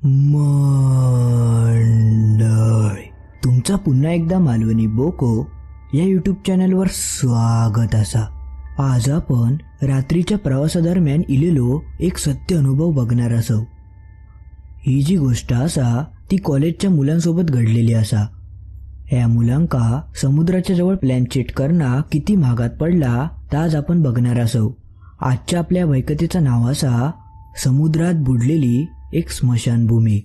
मंडळी, तुमचा पुन्हा एकदा मालवणी बोको या यूट्यूब चॅनलवर स्वागत असा। आज आपण रात्रीच्या प्रवासादरम्यान इलेलो एक सत्य अनुभव बघणार असो। ही जी गोष्ट असा ती कॉलेजच्या मुलांसोबत घडलेली असा। या मुलांका समुद्राच्या जवळ प्लॅनचेट करणं किती महागात पडला ता आज आपण बघणार असो। आजच्या आपल्या वैकतेचं नाव असा समुद्रात बुडलेली एक स्मशानभूमी।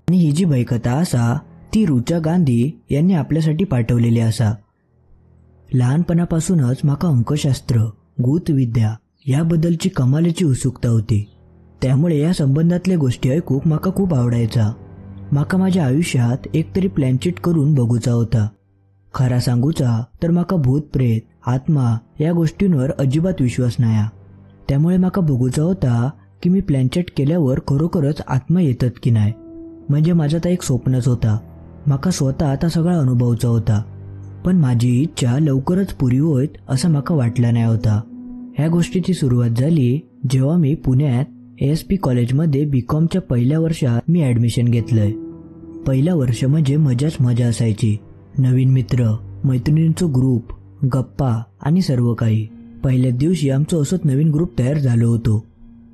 आणि ही जी भयकथा असा ती रुचा गांधी यांनी आपल्यासाठी पाठवलेली असा। लहानपणापासूनच माका अंकशास्त्र, गूतविद्या याबद्दलची कमालीची उत्सुकता होती। त्यामुळे या संबंधातल्या गोष्टी ऐकूक माका खूप आवडायचा। माका माझ्या आयुष्यात एकतरी प्लॅनचेट करून बघूचा होता। खरा सांगूचा तर माका भूत प्रेत, आत्मा या गोष्टींवर अजिबात विश्वास नाही। त्यामुळे माका बघूचा होता की मी प्लॅनचेट केल्यावर खरोखरच आत्मा येतात की नाही। म्हणजे माझा तर एक स्वप्नच होता। माका स्वतः आता सगळा अनुभवचा होता, पण माझी इच्छा लवकरच पुरी होईल असं माका वाटलं नाही होता। ह्या गोष्टीची सुरुवात झाली जेव्हा मी पुण्यात ASP कॉलेजमध्ये BComच्या पहिल्या वर्षात मी ॲडमिशन घेतलंय। पहिलं वर्ष म्हणजे मजाच मजा असायची। नवीन मित्र, मैत्रिणींचं ग्रुप, गप्पा आणि सर्व काही। पहिल्याच दिवशी आमचं असंच नवीन ग्रुप तयार झालो होतो।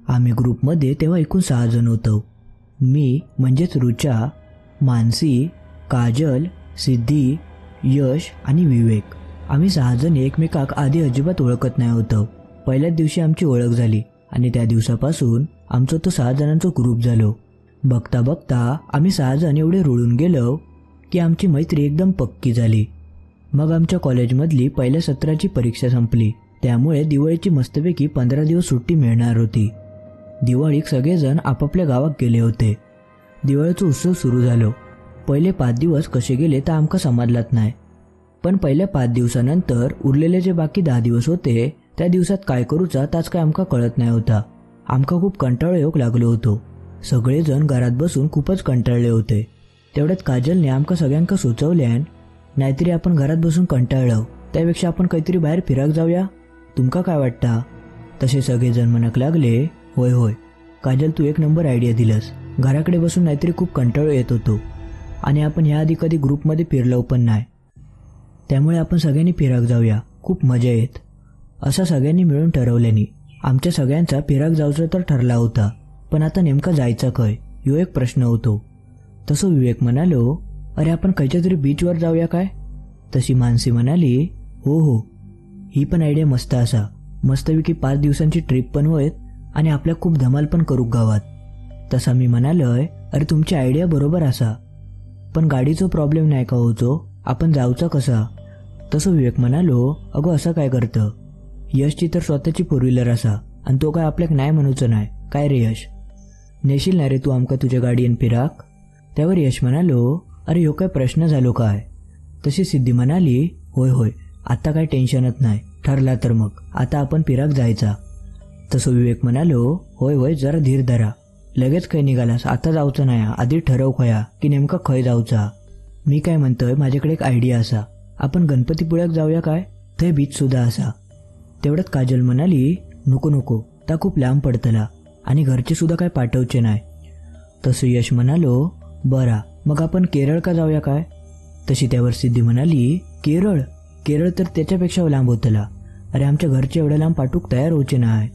आम्ही ग्रुपमध्ये तेव्हा एकूण 6 जण होतो। मी म्हणजेच रुचा, मानसी, काजल, सिद्धी, यश आणि विवेक। आम्ही 6 जण एकमेकाक आधी अजिबात ओळखत नाही होतो। पहिल्याच दिवशी आमची ओळख झाली आणि त्या दिवसापासून आमचं तो 6 जणांचा ग्रुप झालो। बघता बघता आम्ही 6 जण एवढे रुळून गेलो की आमची मैत्री एकदम पक्की झाली। मग आमच्या कॉलेजमधली पहिल्या सत्राची परीक्षा संपली, त्यामुळे दिवाळीची मस्तपैकी 15 दिवस सुट्टी मिळणार होती। दिवाळीत सगळेजण आपापल्या गावात गेले होते। दिवाळीचा उत्सव सुरू झालो। पहिले 5 दिवस कसे गेले तर आमका समजलाच नाही, पण पहिल्या 5 दिवसानंतर उरलेले जे बाकी 10 दिवस होते त्या दिवसात काय करूचा ताच काय आमका कळत नाही होता। आमका खूप कंटाळा येऊक लागलो होतो। सगळेजण घरात बसून खूपच कंटाळले होते। तेवढ्यात काजलने आमका सगळ्यांका सुचवल्यान, नाहीतरी आपण घरात बसून कंटाळलो त्यापेक्षा आपण काहीतरी बाहेर फिराक जाऊया, तुमका काय वाटतं? तसे सगळेजण म्हणक लागले, होय होय काजल, तू एक नंबर आयडिया दिलंस। घराकडे बसून नाहीतरी खूप कंटाळा येत होतो आणि आपण ह्या आधी कधी ग्रुपमध्ये फिरलो पण नाही, त्यामुळे आपण सगळ्यांनी फिराक जाऊया, खूप मजा येत। असं सगळ्यांनी मिळून ठरवल्याने आमच्या सगळ्यांचा फिराक जाऊचा तर ठरला होता, पण आता नेमका जायचा खय ह्यो एक प्रश्न होतो। तसं विवेक म्हणालो, अरे आपण खयच्या तरी बीचवर जाऊया काय? तशी मानसी म्हणाली, हो हो ही पण आयडिया मस्त असा। मस्तपैकी 5 दिवसांची ट्रिप पण होईल आणि आपल्या खूप धमाल पण करू गावात। तसा मी म्हणालोय, अरे तुमची आयडिया बरोबर असा, पण गाडीचा प्रॉब्लेम नाही का होतो, आपण जाऊचा कसा? तसं विवेक म्हणालो, अगो असं काय करतं, यशची तर स्वतःची 4 व्हीलर असा आणि तो काय आपल्याक नाही म्हणूचं नाही काय रे यश? नेशील ना रे तू आमका तुझ्या गाडीन फिराक? त्यावर यश म्हणालो, अरे ह्यो काय प्रश्न झालो काय? तशी सिद्धी म्हणाली, होय होय आता काय टेन्शनच नाही, ठरला तर मग आता आपण फिराक जायचा। तसं विवेक म्हणालो, होय होय जरा धीर धरा, लगेच खय निघालास, आता जाऊचं नाही, आधी ठरव खया की नेमका खय जाऊचा। मी काय म्हणतोय, माझ्याकडे एक आयडिया असा, आपण गणपतीपुळ्याक जाऊया काय? ते बीच सुद्धा असा। तेवढ्यात काजल म्हणाली, नको नको ता खूप लांब पडतला आणि घरचे सुद्धा काय पाठवचे नाही। तसं यश म्हणालो, बरा मग आपण केरळ का जाऊया काय? तशी त्यावर सिद्धी म्हणाली, केरळ? केरळ तर त्याच्यापेक्षा लांब होतला, अरे आमच्या घरचे एवढ्या लांब पाठवूक तयार होचे नाही।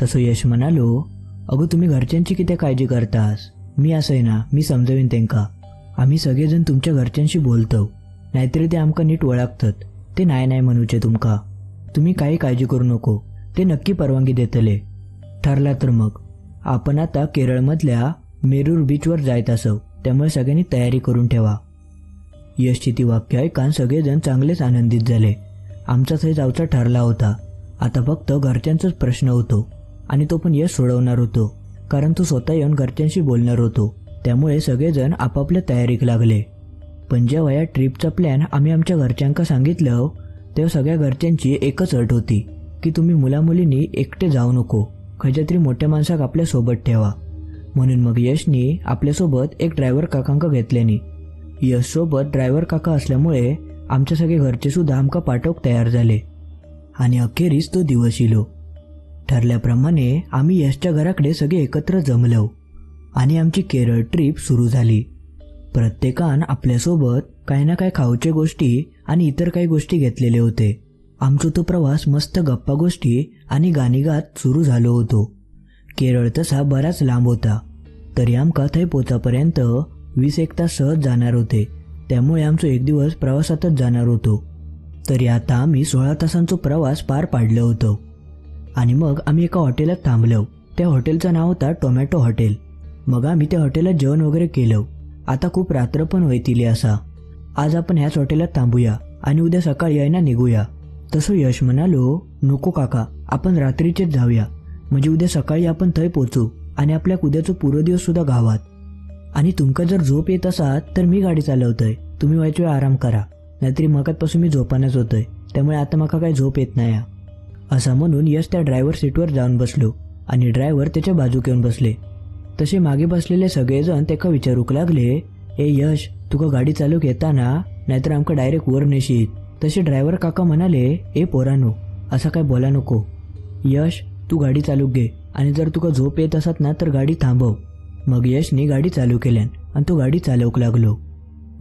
तसं यश म्हणालो, अगो तुम्ही घरच्यांची किती काळजी करतास, मी असं आहे ना, मी समजवीन त्यांका। आम्ही सगळेजण तुमच्या घरच्यांशी बोलतो, नाहीतरी ते आमका नीट ओळखतात, ते नाही नाही म्हणूचे तुमका। तुम्ही काही काळजी करू नको, ते नक्की परवानगी देतले। ठरला तर मग आपण आता केरळमधल्या मेरूर बीचवर जायत असो, त्यामुळे सगळ्यांनी तयारी करून ठेवा। यशची ती वाक्य ऐकान सगळेजण चांगलेच आनंदित झाले। आमचा थंय जाऊचा ठरला होता, आता फक्त घरच्यांचाच प्रश्न होतो आणि तो पण यश सोडवणार होतो, कारण तो स्वतः येऊन घरच्यांशी बोलणार होतो। त्यामुळे सगळेजण आपापल्या तयारीक लागले। पण जेव्हा या ट्रिपचा प्लॅन आम्ही आमच्या घरच्यांका सांगितलं तेव्हा सगळ्या घरच्यांची एकच अट होती की तुम्ही मुलामुलींनी एकटे जाऊ नको, खयच्या तरी मोठ्या माणसाक आपल्या सोबत ठेवा। म्हणून मग यशनी आपल्यासोबत एक ड्रायव्हर काकांका घेतल्याने यश सोबत ड्रायव्हर काका असल्यामुळे आमच्या सगळे घरचे सुद्धा आमका पाठवक तयार झाले आणि अखेरीस तो दिवस इलो. ठरल्याप्रमाणे आम्ही यशच्या घराकडे सगळे एकत्र जमलो आणि आमची केरळ ट्रिप सुरू झाली. प्रत्येकान आपल्यासोबत काही ना काही खाऊचे गोष्टी आणि इतर काही गोष्टी घेतलेले होते. आमचा तो प्रवास मस्त गप्पा गोष्टी आणि गाणी गात सुरू झालो होतो. केरळ तसा बराच लांब होता, तरी आमका थंय पोचापर्यंत 20-1 तास सहज जाणार होते. त्यामुळे आमचो एक दिवस प्रवासातच जाणार होतो. तरी आता आम्ही 16 तासांचा प्रवास पार पाडलो होतो आणि मग आम्ही एका हॉटेलात थांबलो. त्या हॉटेलचं नाव होता टोमॅटो हॉटेल. मग आम्ही त्या हॉटेलात जेवण वगैरे केलं. आता खूप रात्र पण होईतिली असा. आज आपण ह्याच हॉटेलात थांबूया आणि उद्या सकाळी यायना निघूया. तसं यश म्हणालो, नको काका, आपण रात्रीचेच जाऊया, म्हणजे उद्या सकाळी आपण थंय पोचू आणि आपल्या उद्याचं पूर्ण दिवस सुद्धा गावात. आणि तुमका जर झोप येत असात तर मी गाडी चालवतोय, तुम्ही व्हायच्या वेळ आराम करा. नाहीतरी मगातपासून मी झोपानच होतोय, त्यामुळे आता मका काही झोप येत नाही. असं म्हणून यश त्या ड्रायव्हर सीटवर जाऊन बसलो आणि ड्रायव्हर त्याच्या बाजूक येऊन बसले. तसे मागे बसलेले सगळेजण त्याका विचारूक लागले, ए यश, तुका गाडी चालूक येता ना, नाहीतर आमका डायरेक्ट वर नेशीत. तसे ड्रायव्हर काका म्हणाले, ए पोरानो, असं काय बोला नको. यश, तू गाडी चालूक घे आणि जर तुका झोप येत असत ना तर गाडी थांबव. मग यशने गाडी चालू केल्यान आणि तो गाडी चालवूक लागलो.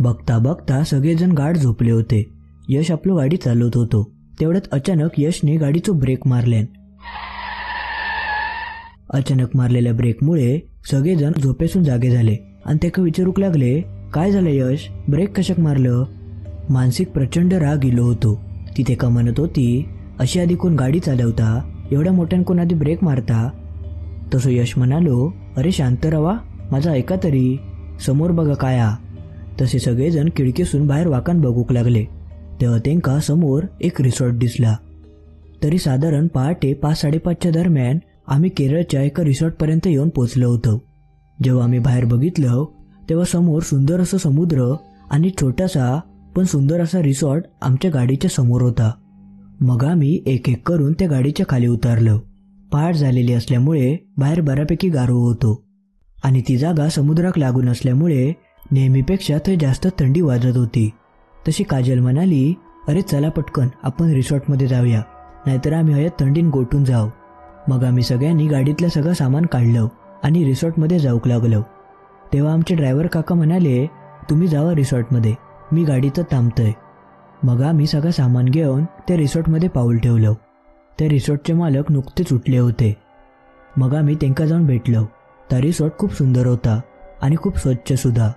बघता बघता सगळेजण गाढ झोपले होते. यश आपलं गाडी चालवत होतो. तेवढ्यात अचानक यशने गाडीचो ब्रेक मारल्यान. अचानक मारलेल्या ब्रेकमुळे सगळेजण झोपेसून जागे झाले आणि त्याला विचारूक लागले, काय झालं यश, ब्रेक कशाक मारलं. मानसिक प्रचंड राग इलो होतो. ती त्याका म्हणत होती, अशी आधी कोण गाडी चालवता, एवढ्या मोठ्यान कोण आधी ब्रेक मारता. तसं यश म्हणालो, अरे शांत रवा, माझं ऐका तरी, समोर बघा काय हा. तसे सगळेजण खिडकीसून बाहेर वाकान बघूक लागले. तेव्हा त्यांका समोर एक रिसॉर्ट दिसला. तरी साधारण पहाटे 5-5:30च्या दरम्यान आम्ही केरळच्या एका रिसॉर्टपर्यंत येऊन पोचलो होतो. जेव्हा आम्ही बाहेर बघितलं तेव्हा समोर सुंदर असं समुद्र आणि छोटासा पण सुंदर असा रिसॉर्ट आमच्या गाडीच्या समोर होता. मग आम्ही एक एक करून त्या गाडीच्या खाली उतरलो. पहाट झालेली असल्यामुळे बाहेर बऱ्यापैकी गारवा होतो आणि ती जागा समुद्राक लागून असल्यामुळे नेहमीपेक्षा ते जास्त थंडी वाजत होती. तशी काजल म्हणाली, अरे चला पटकन आपण रिसॉर्टमध्ये जाऊया, नाहीतर आम्ही हयात थंडीन गोठून जाऊ. मग आम्ही सगळ्यांनी गाडीतलं सगळं सामान काढलं आणि रिसॉर्टमध्ये जाऊक लागलो. तेव्हा आमचे ड्रायव्हर काका म्हणाले, तुम्ही जावा रिसॉर्टमध्ये, मी गाडीचं थांबतोय. मग आम्ही सगळं सामान घेऊन त्या रिसॉर्टमध्ये पाऊल ठेवलं. त्या रिसॉर्टचे मालक नुकतेच उठले होते. मग आम्ही त्यांना जाऊन भेटलो. त्या रिसॉर्ट खूप सुंदर होता आणि खूप स्वच्छ सुद्धा.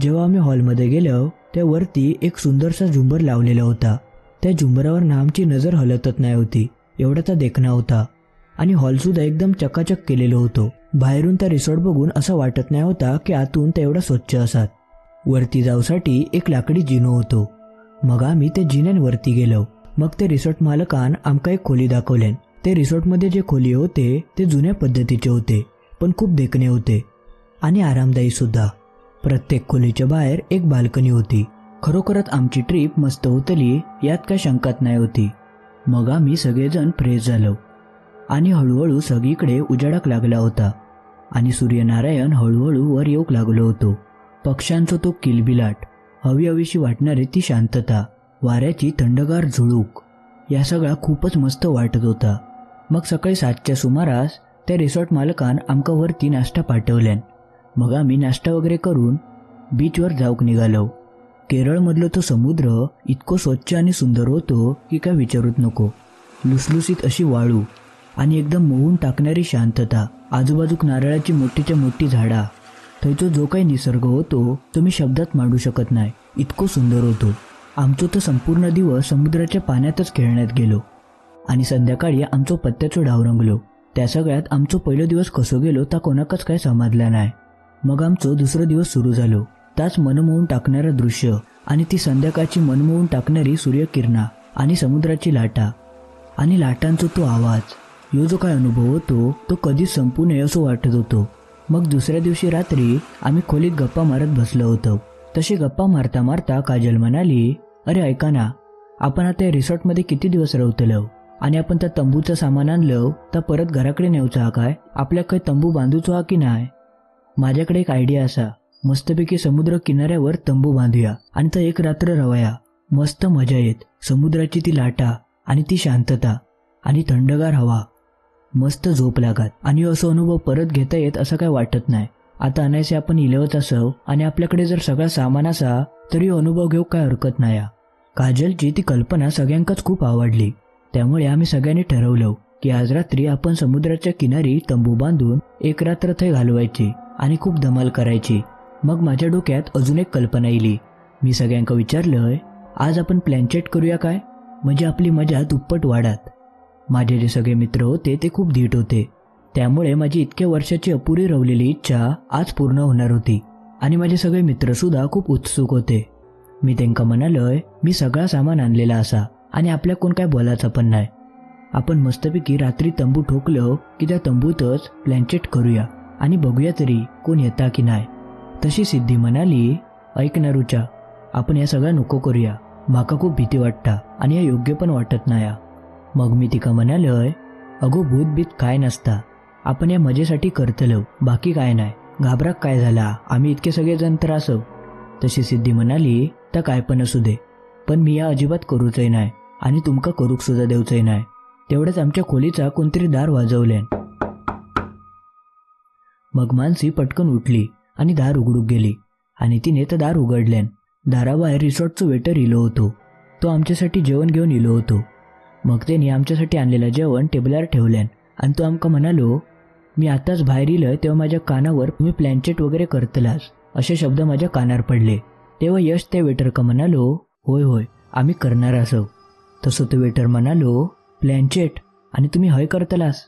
जेव्हा आम्ही हॉलमध्ये गेलो त्यावरती एक सुंदरसा झुंबर लावलेला होता. त्या झुंबरावर आमची नजर हलतच नाही होती, एवढा तो देखणा होता. आणि हॉलसुद्धा एकदम चकाचक केलेलं होतं. बाहेरून त्या रिसॉर्ट बघून असं वाटत नाही होता की आतून ते एवढा स्वच्छ असात. वरती जाऊसाठी एक लाकडी जिनो होतो. मग आम्ही त्या जिन्यांवरती गेलो. मग ते रिसॉर्ट मालकान आमका एक खोली दाखवल्यान. ते रिसॉर्टमध्ये जे खोली होते ते जुन्या पद्धतीचे होते, पण खूप देखणे होते आणि आरामदायी सुद्धा. प्रत्येक खोलीच्या बाहेर एक बाल्कनी होती. खरोखरच आमची ट्रीप मस्त होतली, यात काय शंकाच नाही होती. मग आम्ही सगळेजण फ्रेश झालो आणि हळूहळू सगळीकडे उजाडाक लागला होता आणि सूर्यनारायण हळूहळू वर येऊक लागलो होतो. पक्ष्यांचा तो किलबिलाट, हवी हवीशी वाटणारी ती शांतता, वाऱ्याची थंडगार झुळूक, या सगळा खूपच मस्त वाटत होता. मग सकाळी 7च्या सुमारास त्या रिसॉर्ट मालकान आमका वरती नाश्ता पाठवल्यान. मग आम्ही नाश्ता वगैरे करून बीचवर जाऊक निघालो. केरळमधलं तो समुद्र इतकं स्वच्छ आणि सुंदर होतो की काय विचारूच नको. लुसलुसीत अशी वाळू आणि एकदम मोहून टाकणारी शांतता, आजूबाजूक नारळाची मोठीच्या मोठी झाडा, थंयचो जो काही निसर्ग होतो तो मी शब्दात मांडू शकत नाही, इतकं सुंदर होतो. आमचो तो संपूर्ण दिवस समुद्राच्या पाण्यातच खेळण्यात गेलो आणि संध्याकाळी आमचो पत्त्याचो डाव रंगलो. त्या सगळ्यात आमचो पहिलो दिवस कसो गेलो ता कोणाकच काय समजला नाही. मग आमचो दुसरा दिवस सुरू झालो. त्याच मनमोहून टाकणारं दृश्य आणि ती संध्याकाळची मनमोहून टाकणारी सूर्यकिरणा आणि समुद्राची लाटा आणि लाटांचा तो आवाज, ह्यो जो काय अनुभव होतो तो कधीच संपू नये असं वाटत होतो. मग दुसऱ्या दिवशी रात्री आम्ही खोलीत गप्पा मारत बसलो होतो. तशी गप्पा मारता मारता काजल म्हणाली, अरे ऐका ना, आपण आता या रिसॉर्टमध्ये किती दिवस राहतलो आणि आपण त्या तंबूचं सामान आणलं तर परत घराकडे नेऊचा हा काय, आपल्या काही तंबू बांधूचो हा की नाही. माझ्याकडे एक आयडिया असा, मस्तपैकी समुद्र किनाऱ्यावर तंबू बांधूया आणि तर एक रात्र रवाया. मस्त मजा येत. समुद्राची ती लाटा आणि ती शांतता आणि थंडगार हवा. मस्त झोप लागत आणि असं अनुभव परत घेता येत असं काय वाटत नाही. आता अनायसे आपण इलवत असव आणि आपल्याकडे जर सगळा सामान असा तरी अनुभव घेऊ काय हरकत नाही. काजलची ती कल्पना सगळ्यांकाच खूप आवडली. त्यामुळे आम्ही सगळ्यांनी ठरवलं की आज रात्री आपण समुद्राच्या किनारी तंबू बांधून एक रात्र थंय घालवायची आणि खूप धमाल करायची. मग माझ्या डोक्यात अजून एक कल्पना येईल. मी सगळ्यांका विचारलंय, आज आपण प्लॅनचेट करूया काय, म्हणजे आपली मजा दुप्पट वाढत. माझे जे सगळे मित्र होते ते खूप धीट होते. त्यामुळे माझी इतक्या वर्षाची अपुरी रवलेली इच्छा आज पूर्ण होणार होती आणि माझे सगळे मित्रसुद्धा खूप उत्सुक होते. मी त्यांना म्हणालोय, मी सगळा सामान आणलेला असा आणि आपल्या कोण काय बोलायचं पण नाही. आपण मस्तपैकी रात्री तंबू ठोकलो की त्या तंबूतच प्लॅनचेट करूया आणि बघूया तरी कोण येता की नाही. तशी सिद्धी म्हणाली, ऐक ना रुचा, आपण या सगळं नको करूया. माका खूप भीती वाटता आणि या योग्य पण वाटत नाही. मग मी तिका म्हणालोय, अगो भूतभीत काय नसता, आपण या मजेसाठी करतलो, बाकी काय नाही. घाबराक काय झाला, आम्ही इतके सगळे जण तर असव. तशी सिद्धी म्हणाली, तर काय पण असू दे, पण मी या अजिबात करूचही नाही आणि तुमका करूक सुद्धा देऊचही नाही. तेवढ्याच आमच्या खोलीचा कोणतरी दार वाजवल्यान. मग मानसी पटकन उठली आणि दार उघडूक गेली आणि तिने तर दार उघडल्यान. दाराबाहेर रिसॉर्टचं वेटर इलो होतो. तो आमच्यासाठी जेवण घेऊन इलो होतो. मग त्यांनी आमच्यासाठी आणलेलं जेवण टेबलावर ठेवल्यान आणि तो आमका म्हणालो, मी आताच बाहेर इलं तेव्हा माझ्या कानावर तुम्ही प्लॅनचेट वगैरे करतलास असे शब्द माझ्या कानावर पडले. तेव्हा यश त्या वेटरका म्हणालो, होय होय आम्ही करणार असो. तसं तो वेटर म्हणालो, प्लॅनचेट आणि तुम्ही हय करतलास?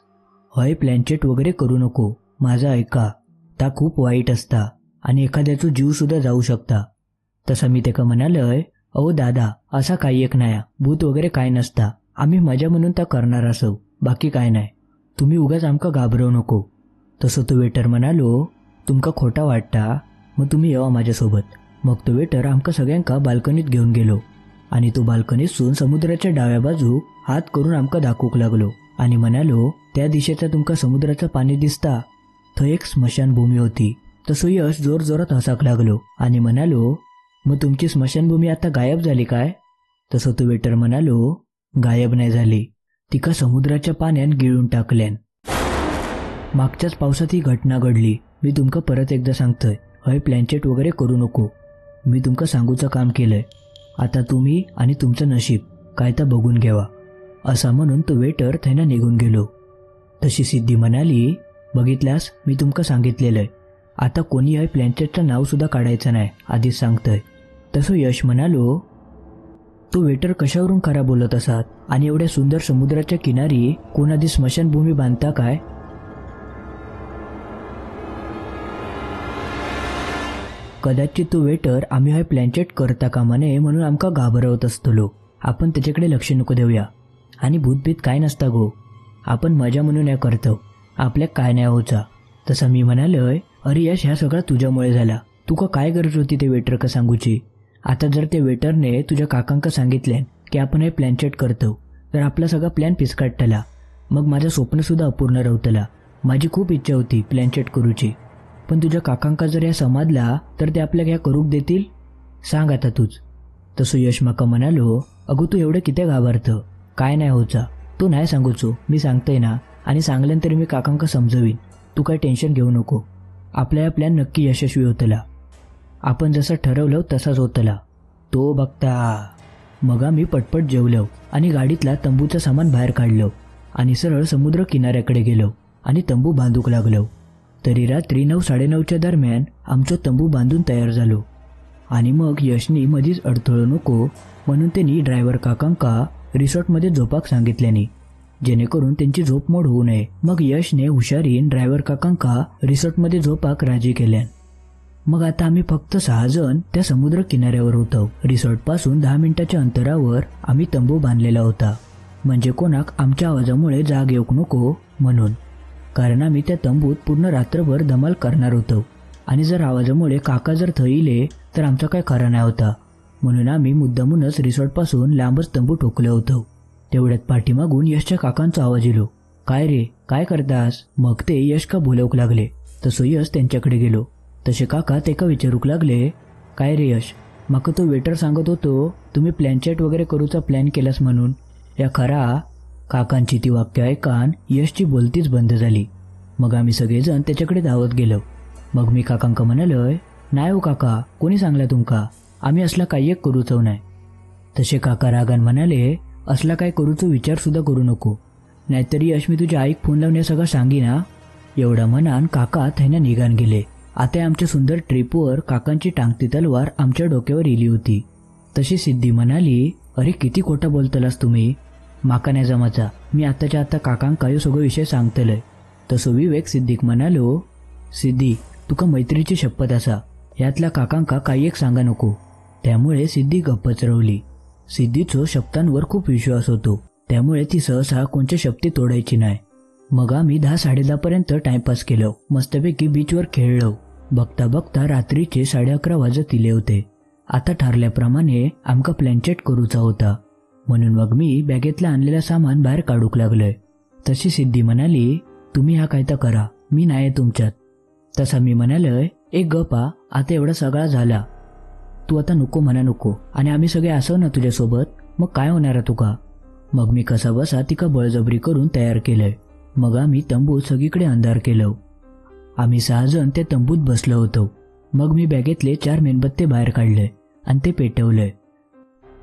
हय, प्लॅनचेट वगैरे करू नको, माझं ऐका, ता खूप वाईट असता आणि एखाद्याचा जीव सुद्धा जाऊ शकता. तसा मी त्याका म्हणालोय, अहो दादा, असा काही एक नाही, भूत वगैरे काय नसता, आम्ही मजा म्हणून ता करणार असो, बाकी काय नाही, तुम्ही उगाच आमका घाबरवू नको. तसं तो वेटर म्हणालो, तुमका खोटा वाटता, मग तुम्ही येवा माझ्यासोबत. मग तो वेटर आमका सगळ्यांका बाल्कनीत घेऊन गेलो आणि तो बाल्कनीतून समुद्राच्या डाव्या बाजू हात करून आमका दाखवूक लागलो आणि म्हणालो, त्या दिशेचा तुमका समुद्राचं पाणी दिसता, थंय एक स्मशानभूमी होती. तसं यश जोर जोरात हसाक लागलो आणि म्हणालो, मग तुमची स्मशानभूमी आता गायब झाली काय? तसं तो वेटर म्हणालो, गायब नाही झाली, तिका समुद्राच्या पाण्यात गिळून टाकल्यान. मागच्याच पावसात ही घटना घडली. मी तुमका परत एकदा सांगतोय, हय प्लॅनचेट वगैरे करू नको. मी तुमका सांगूचं काम केलंय. आता तुम्ही आणि तुमचं नशीब काय तर बघून घ्यावा. असा म्हणून तो वेटर थैना निघून गेलो. तशी सिद्धी म्हणाली, बघितल्यास मी तुमका सांगितलेलंय, आता कोणी हय प्लॅनचेटचं नाव सुद्धा काढायचं नाही, आधीच सांगतोय. तसं यश म्हणालो, तो वेटर कशावरून खरा बोलत असात आणि एवढ्या सुंदर समुद्राच्या किनारी कोण आधी स्मशानभूमी बांधता काय? कदाचित तो वेटर आम्ही हय प्लॅनचेट करता कामा नये म्हणून आमका घाबरवत असतलो. आपण त्याच्याकडे लक्ष नको देऊया आणि भूतभीत काय नसता गो, आपण मजा म्हणून या करतो, आपल्या काय नाही होचा. तसा मी म्हणालोय, अरे यश, ह्या सगळा तुझ्यामुळे झाला, तुका काय गरज होती ते वेटर का सांगूची? आता जर ते वेटरने तुझ्या काकांका सांगितल्यान की आपण हे प्लॅनचेट करतो तर आपला सगळा प्लॅन पिसकाटला. मग माझं स्वप्नसुद्धा अपूर्ण राहतला. माझी खूप इच्छा होती प्लॅनचेट करूची, पण तुझ्या काकांका जर या समाजला तर ते आपल्याला ह्या करूक देतील? सांग आता तूच. तसं यश माका म्हणालो, अगो तू एवढं किती घाबरतं, काय नाही होचा, तू नाही सांगूचो, मी सांगतोय ना, आणि सांगल्यानंतर मी काकांका समजवीन, तू काय टेन्शन घेऊ नको. आपला या प्लॅन नक्की यशस्वी होतला. आपण जसं ठरवलं तसाच होतला. तो बघता. मग आम्ही पटपट जेवलो आणि गाडीतला तंबूचं सामान बाहेर काढलं आणि सरळ समुद्र किनाऱ्याकडे गेलो आणि तंबू बांधूक लागलो. तरी रात्री 9-9:30च्या दरम्यान आमचं तंबू बांधून तयार झालो आणि मग यशनी मधीच अडथळू नको म्हणून त्यांनी ड्रायव्हर काकांका रिसॉर्टमध्ये झोपाक सांगितल्याने, जेणेकरून त्यांची झोप मोड होऊ नये. मग यशने हुशारीन ड्रायव्हर काकांका रिसॉर्टमध्ये झोपाक राजी केल्यान. मग आता आम्ही फक्त 6 जण त्या समुद्र किनाऱ्यावर होतो. रिसॉर्टपासून 10 मिनिटाच्या अंतरावर आम्ही तंबू बांधलेला होता, म्हणजे कोणाक आमच्या आवाजामुळे जाग येऊ नको म्हणून. कारण आम्ही त्या तंबूत पूर्ण रात्रभर धमाल करणार होतो आणि जर आवाजामुळे काका जर थैले तर आमचा काय खरा नाही होता. म्हणून आम्ही मुद्दामूनच रिसॉर्टपासून लांबच तंबू ठोकलं होतं. तेवढ्यात पाठीमागून यशच्या काकांचा आवाज येलो, काय रे, काय करतास? मग ते यश का बोलवू लागले. तसं यश त्यांच्याकडे गेलो तसे काका तेका विचारूक लागले, काय रे यश, म्हाका तो वेटर सांगत होतो तुम्ही प्लॅनचेट वगैरे करूचा प्लॅन केलास म्हणून, या खरा? काकांची ती वाक्य ऐकान यशची बोलतीच बंद झाली. मग आम्ही सगळेजण त्याच्याकडे धावत गेलो. मग मी काकांका म्हणालोय, नाही हो काका, कोणी सांगला तुमका, आम्ही असला काही एक करूचो नाही. तसे काका रागान म्हणाले, असला काय करूचो विचार सुद्धा करू नको, नाहीतरी यश मी तुझ्या आईक फोन लावून सगळं सांगी ना. एवढा म्हणान काका थैना निघान गेले. आता आमच्या सुंदर ट्रिपवर काकांची टांगती तलवार आमच्या डोक्यावर इली होती. तशी सिद्धी म्हणाली, अरे किती खोटा बोलतलास तुम्ही, माका नाही जमाचा, मी आताच्या आता काकांका ह्यो सगळं विषय सांगतलय. तसो विवेक सिद्धीक म्हणालो, सिद्धी तुका मैत्रीची शपथ असा, यातल्या काकांका काही एक सांगा नको. त्यामुळे सिद्धी गप्पच रवली. सिद्धीचो शब्दांवर खूप विश्वास होतो, त्यामुळे ती सहसा कोणच्या शब्दी तोडायची नाही. मग आम्ही 10-10:30 पर्यंत टाइमपास केलो, मस्तपैकी बीचवर खेळलो. बघता बघता रात्रीचे 11:30 वाजत इले होते. आता ठरल्याप्रमाणे आमका प्लॅनचेट करूचा होता, म्हणून मग मी बॅगेतला आणलेला सामान बाहेर काढूक लागलोय. तशी सिद्धी म्हणाली, तुम्ही हा काय तर करा, मी नाही तुमच्यात. तसा मी म्हणालोय, एक गप्पा, आता एवढा सगळा झाला, तू आता नको म्हणा नको, आणि आम्ही सगळे असो ना तुझ्यासोबत, मग काय होणार आहे तुका. मग मी कसा बसा तिका बळजबरी करून तयार केलंय. मग आम्ही तंबूत सगळीकडे अंधार केलं. आम्ही 6 जण त्या तंबूत बसलो होतो. मग मी बॅगेतले 4 मेणबत्ते बाहेर काढले आणि ते पेटवलंय.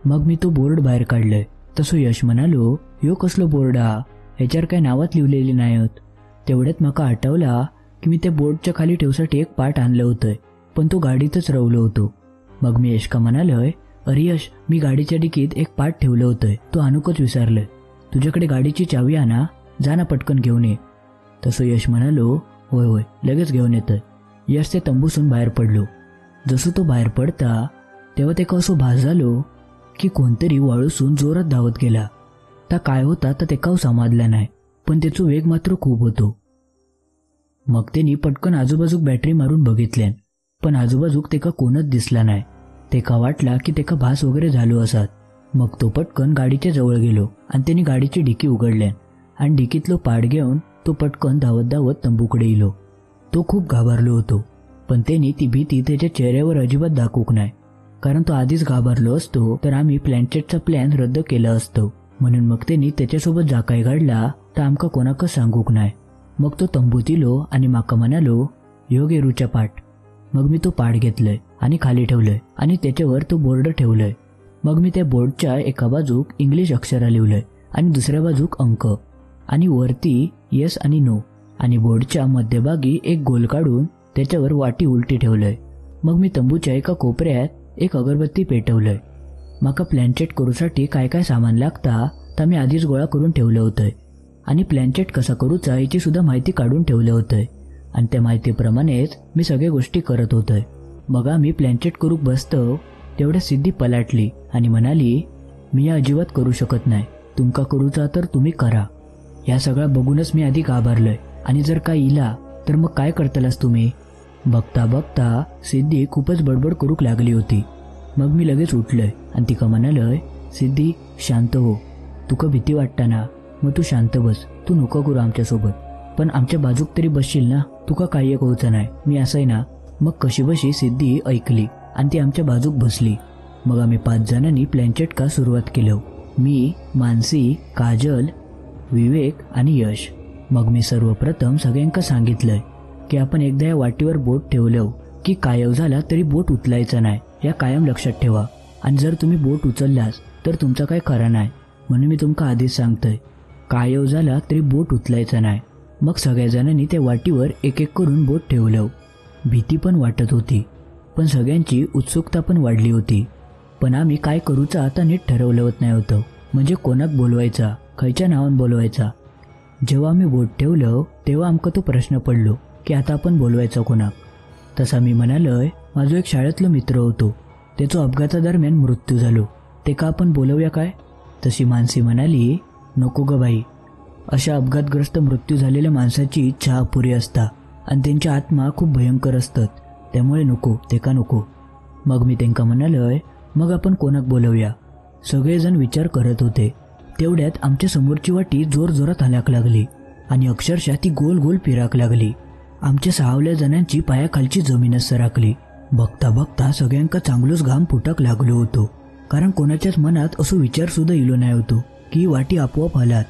मग मी तो बोर्ड बाहेर काढलंय. तसं यश म्हणालो, ह्यो कसलो बोर्ड हा, ह्याच्यावर काय नावात लिहिलेली नाहीत. तेवढ्यात माका आठवला की मी त्या बोर्डच्या खाली ठेवसाठी एक पाट आणलं होतं, पण तो गाडीतच रवलो होतो. मग मी यशका म्हणालोय, अरे यश, मी गाडीच्या डिकीत एक पाट ठेवलं होतं, तो आणूकच विसरलोय, तुझ्याकडे गाडीची चावी आणा, जा ना पटकन घेऊन ये. तसं यश म्हणालो, होय होय लगेच घेऊन येतोय. यश ते तंबूसून बाहेर पडलो. जसं तो बाहेर पडता तेव्हा ते कसं भास झालो की कोणतरी वाळूसून जोरात धावत गेला. ता काय होता तर ते काव समाधला नाही, पण त्याचा वेग मात्र खूप होतो. मग त्यांनी पटकन आजूबाजूक बॅटरी मारून बघितल्यान, पण आजूबाजूक तेका कोणच दिसला नाही. तेका वाटला की तेका भास वगैरे झालो असत. मग तो पटकन गाडीच्या जवळ गेलो आणि त्यांनी गाडीची डिकी उघडल्यान आणि डिकीतलो पाट घेऊन तो पटकन धावत धावत तंबूकडे इलो. तो खूप घाबरलो होतो, पण त्यांनी ती भीती त्याच्या चेहऱ्यावर अजिबात दाखवूक नाही, कारण तो आधीच घाबरलो असतो तर आम्ही प्लॅनचेटचा प्लॅन रद्द केला असतो. म्हणून मग त्यांनी त्याच्यासोबत जा काय घडला तर आमका कोणाकच सांगूक नाही. मग तो तंबूत इलो आणि माका म्हणालो, ह्यो घे रुच्या पाट. मग मी तो पाट घेतलंय आणि खाली ठेवलंय आणि त्याच्यावर तो बोर्ड ठेवलंय. मग मी त्या बोर्डच्या एका बाजूक इंग्लिश अक्षरा लिहिलंय आणि दुसऱ्या बाजूक अंक आणि वरती येस आणि नो, आणि बोर्डच्या मध्यभागी एक गोल काढून त्याच्यावर वाटी उलटी ठेवलंय. मग मी तंबूच्या एका कोपऱ्यात एक अगरबत्ती पेटवलंय. माका प्लॅनचेट करूसाठी काय काय सामान लागता तर मी आधीच गोळा करून ठेवलं होतंय आणि प्लॅनचेट कसा करूचा याची सुद्धा माहिती काढून ठेवलं होतंय आणि त्या माहितीप्रमाणेच मी सगळ्या गोष्टी करत होतोय. मग आम्ही प्लॅनचेट करूक बसतो तेवढ्या सिद्धी पलाटली आणि म्हणाली, मी या अजिबात करू शकत नाही, तुमका करूचा तर तुम्ही करा. या सगळ्या बघूनच मी आधी घाबरलोय, आणि जर काय इला तर मग काय करतलास तुम्ही. बघता बघता सिद्धी खूपच बडबड करूक लागली होती. मग मी लगेच उठलोय आणि तिका म्हणालोय, सिद्धी शांत हो, तुका भीती वाटता ना, मग तू शांत बस, तू नको करू आमच्यासोबत, पण आमच्या बाजूक तरी बसशील ना, तुका काही एक होऊचं नाही, मी असंय ना. मग कशी बशी सिद्धी ऐकली आणि ती आमच्या बाजूक बसली. मग आम्ही 5 जणांनी प्लॅनचेट का सुरुवात केलं, मी, मानसी, काजल, विवेक आणि यश. मग मी सर्वप्रथम सगळ्यांका सांगितलंय की आपण एकदा या वाटीवर बोट ठेवलं की कायव झाला तरी बोट उचलायचा नाही, या कायम लक्षात ठेवा. आणि जर तुम्ही बोट उचललास तर तुमचा काय खरा नाही, म्हणून मी तुमका आधीच सांगतोय, कायव झाला तरी बोट उचलायचा नाही. मग सगळ्या जणांनी त्या वाटीवर एक एक करून बोट ठेवलं. भीती पण वाटत होती, पण सगळ्यांची उत्सुकता पण वाढली होती. पण आम्ही काय करूचा आता नीट ठरवलं होत नाही होतं, म्हणजे कोणाक बोलवायचा, खयच्या नावान बोलवायचा. जेव्हा आम्ही बोट ठेवलं तेव्हा आमका तो प्रश्न पडलो की आता आपण बोलवायचा कोणाक. तसा मी म्हणालोय, माझो एक शाळेतलो मित्र होतो, त्याचा अपघातादरम्यान मृत्यू झालो, ते का आपण बोलवूया काय. तशी मानसी म्हणाली, नको ग बाई, अशा अपघातग्रस्त मृत्यू झालेल्या माणसाची इच्छा अपुरी असता आणि त्यांच्या आत्मा खूप भयंकर असतात, त्यामुळे नको, ते का नको. मग मी त्यांना म्हणालोय, मग आपण कोणाक बोलवूया. सगळेजण विचार करत होते. तेवढ्यात आमच्या समोरची वाटी जोर जोरात हालाक लागली आणि अक्षरशः ती गोल गोल फिराक लागली. आमच्या 6 जणांची पायाखालची जमीनच सरकली. बघता बघता सगळ्यांका चांगलोच घाम फुटक लागलो होतो, कारण कोणाच्याच मनात असो विचार सुद्धा इलो नाही होतो की ही वाटी आपोआप हलात.